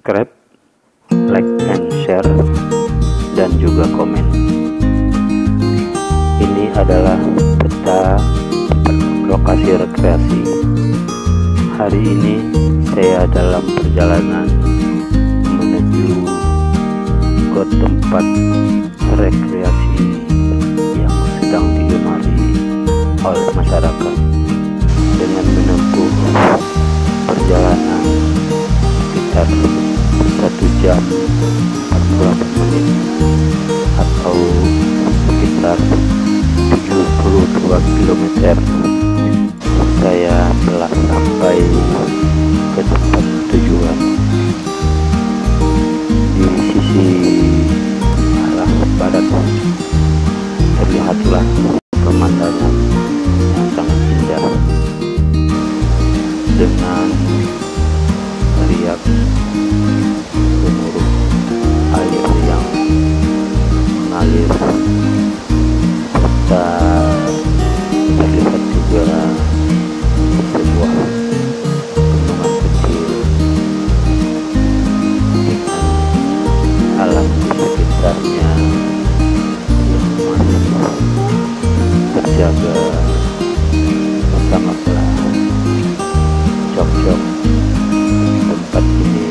subscribe, like and share, dan juga komen. Ini adalah peta lokasi rekreasi. Hari ini saya dalam perjalanan menuju ke tempat rekreasi yang sedang digemari oleh masyarakat dengan menempuh perjalanan sekitar 1 jam 48 menit atau sekitar 72 km. Saya telah sampai ke tempat tujuan. Di sisi arah barat terlihatlah pemandangan yang sangat indah dengan riak gemuruh air yang mengalir, serta terlihat juga sebuah bendungan kecil dengan alam di sekitarnya yang masih terjaga sangatlah cocok tempat ini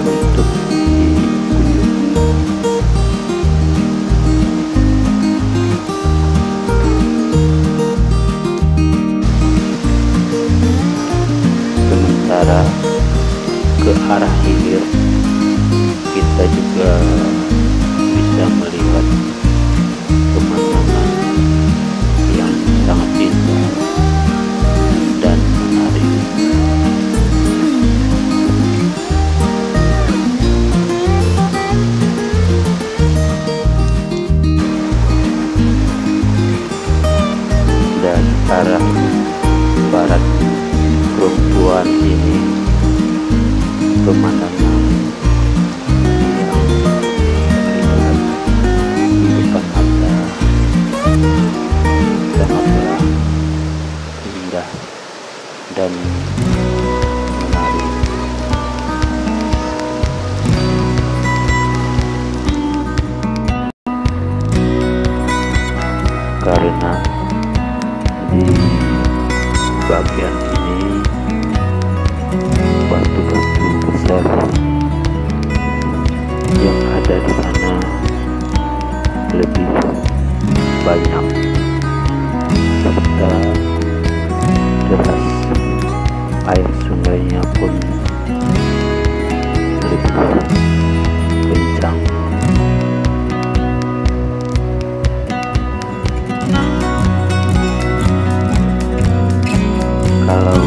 untuk dikunjungi. Sementara ke arah hilir kita juga bisa melihat pemandangan yang sangat indah dan menarik. Dan arah barat perempuan ini pemandangan yang terlihat di depan mata sangatlah indah dan menarik. Karena di bagian ini batu-batu besar yang ada di sana lebih banyak, serta deras air sungainya pun lebih kencang. Kalau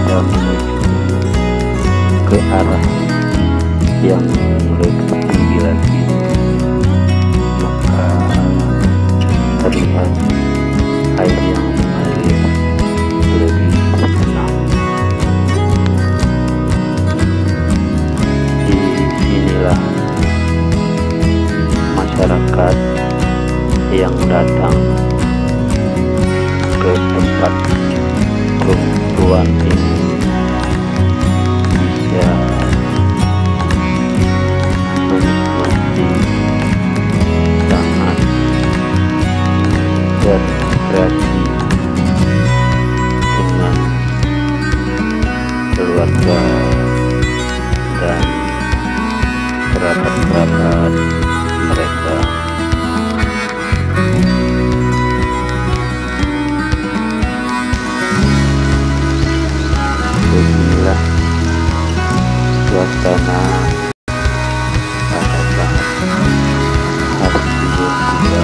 kita menuju ke arah yang lebih tinggi lagi, maka terlihat air yang mengalir lebih tenang. Di sinilah masyarakat yang datang ke tempat perempuan ini bisa menikmati sangat berkreasi dengan keluarga dan kerabat-kerabat mereka. Beginilah suasana pada saat hari libur juga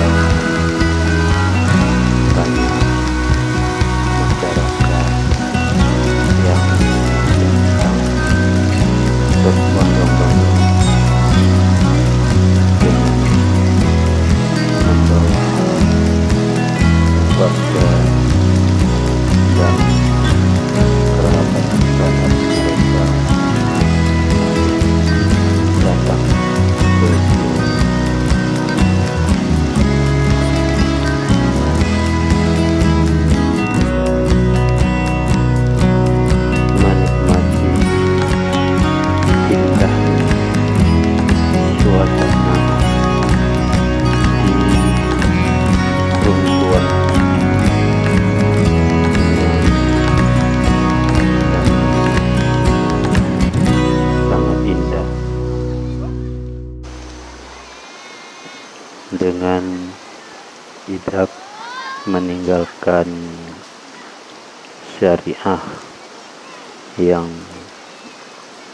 banyak masyarakat yang datang berbondong-bondong dengan membawa keluarga dan kerabat-kerabat mereka datang ke sini. Menikmati dengan tidak meninggalkan syariah yang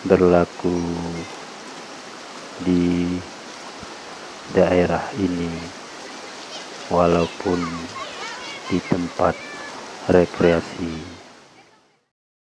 berlaku di daerah ini, walaupun di tempat rekreasi